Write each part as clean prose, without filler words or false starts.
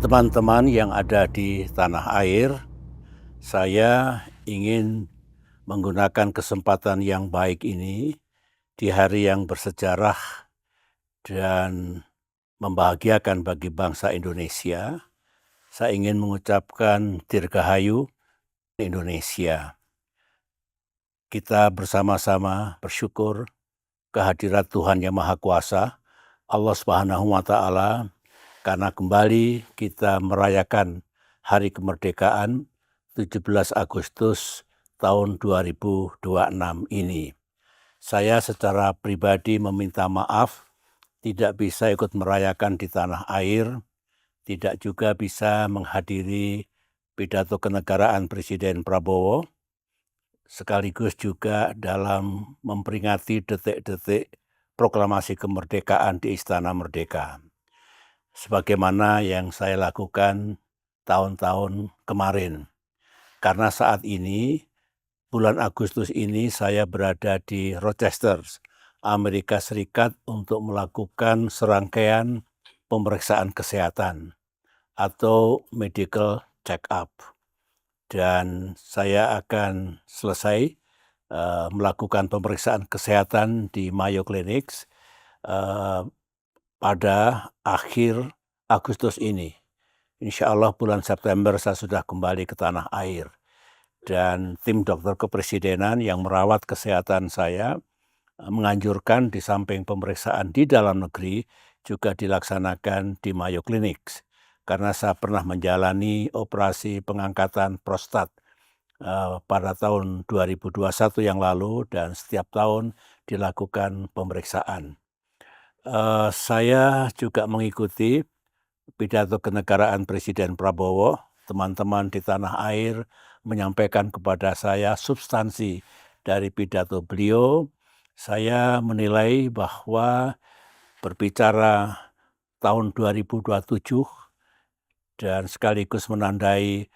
Teman-teman yang ada di tanah air, saya ingin menggunakan kesempatan yang baik ini di hari yang bersejarah dan membahagiakan bagi bangsa Indonesia. Saya ingin mengucapkan Dirgahayu Indonesia. Kita bersama-sama bersyukur kehadirat Tuhan Yang Maha Kuasa, Allah Subhanahu wa Ta'ala, karena kembali kita merayakan Hari Kemerdekaan 17 Agustus tahun 2026 ini. Saya secara pribadi meminta maaf tidak bisa ikut merayakan di tanah air, tidak juga bisa menghadiri pidato kenegaraan Presiden Prabowo, sekaligus juga dalam memperingati detik-detik proklamasi kemerdekaan di Istana Merdeka. Sebagaimana yang saya lakukan tahun-tahun kemarin. Karena saat ini, bulan Agustus ini saya berada di Rochester, Amerika Serikat untuk melakukan serangkaian pemeriksaan kesehatan atau medical check-up. Dan saya akan selesai melakukan pemeriksaan kesehatan di Mayo Clinics pada akhir Agustus ini. Insya Allah bulan September saya sudah kembali ke tanah air. Dan tim dokter kepresidenan yang merawat kesehatan saya menganjurkan di samping pemeriksaan di dalam negeri juga dilaksanakan di Mayo Clinics. Karena saya pernah menjalani operasi pengangkatan prostat pada tahun 2021 yang lalu dan setiap tahun dilakukan pemeriksaan. Saya juga mengikuti pidato kenegaraan Presiden Prabowo. Teman-teman di tanah air menyampaikan kepada saya substansi dari pidato beliau. Saya menilai bahwa berbicara tahun 2027 dan sekaligus menandai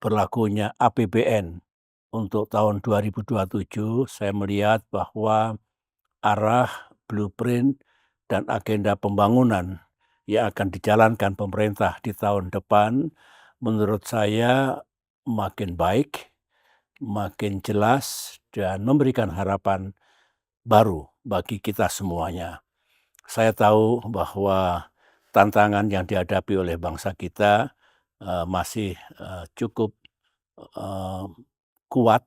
berlakunya APBN untuk tahun 2027, saya melihat bahwa arah, blueprint, dan agenda pembangunan yang akan dijalankan pemerintah di tahun depan menurut saya makin baik, makin jelas, dan memberikan harapan baru bagi kita semuanya. Saya tahu bahwa tantangan yang dihadapi oleh bangsa kita masih cukup kuat,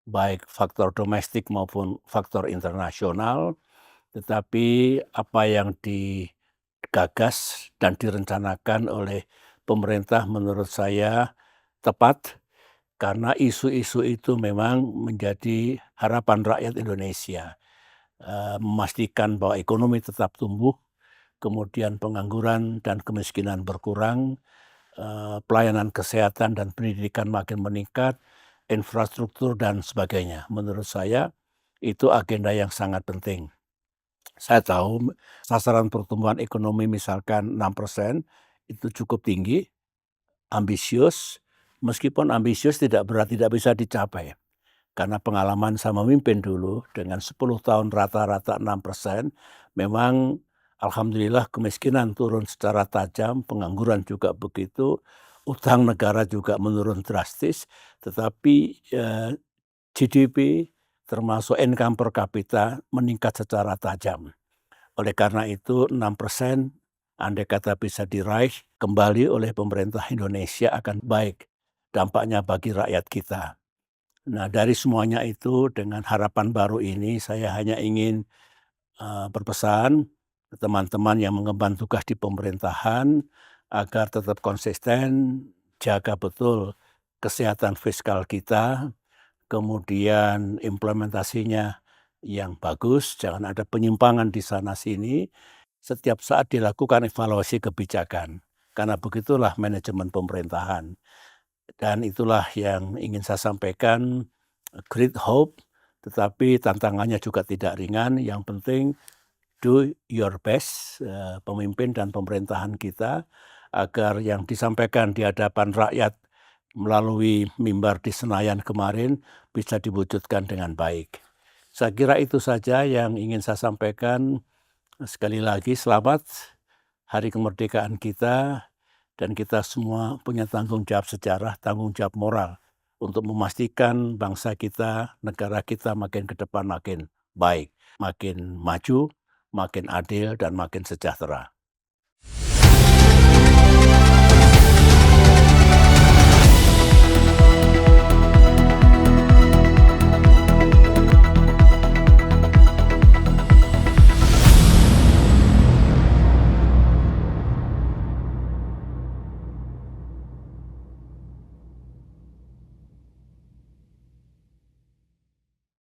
baik faktor domestik maupun faktor internasional, tetapi apa yang digagas dan direncanakan oleh pemerintah menurut saya tepat, karena isu-isu itu memang menjadi harapan rakyat Indonesia. Memastikan bahwa ekonomi tetap tumbuh, kemudian pengangguran dan kemiskinan berkurang, pelayanan kesehatan dan pendidikan makin meningkat, infrastruktur dan sebagainya. Menurut saya itu agenda yang sangat penting. Saya tahu sasaran pertumbuhan ekonomi misalkan 6% itu cukup tinggi, ambisius, meskipun ambisius tidak berarti tidak bisa dicapai. Karena pengalaman saya memimpin dulu dengan 10 tahun rata-rata 6%, memang alhamdulillah kemiskinan turun secara tajam, pengangguran juga begitu, utang negara juga menurun drastis, tetapi GDP termasuk income per kapita meningkat secara tajam. Oleh karena itu 6% andai kata bisa diraih kembali oleh pemerintah Indonesia akan baik dampaknya bagi rakyat kita. Nah, dari semuanya itu dengan harapan baru ini saya hanya ingin berpesan ke teman-teman yang mengemban tugas di pemerintahan agar tetap konsisten, jaga betul kesehatan fiskal kita, kemudian implementasinya yang bagus, jangan ada penyimpangan di sana sini. Setiap saat dilakukan evaluasi kebijakan, karena begitulah manajemen pemerintahan. Dan itulah yang ingin saya sampaikan, great hope, tetapi tantangannya juga tidak ringan. Yang penting do your best, pemimpin dan pemerintahan kita, agar yang disampaikan di hadapan rakyat melalui mimbar di Senayan kemarin bisa diwujudkan dengan baik. Saya kira itu saja yang ingin saya sampaikan. Sekali lagi selamat Hari Kemerdekaan kita. dan kita semua punya tanggung jawab sejarah, tanggung jawab moral untuk memastikan bangsa kita, negara kita makin ke depan makin baik, makin maju, makin adil, dan makin sejahtera.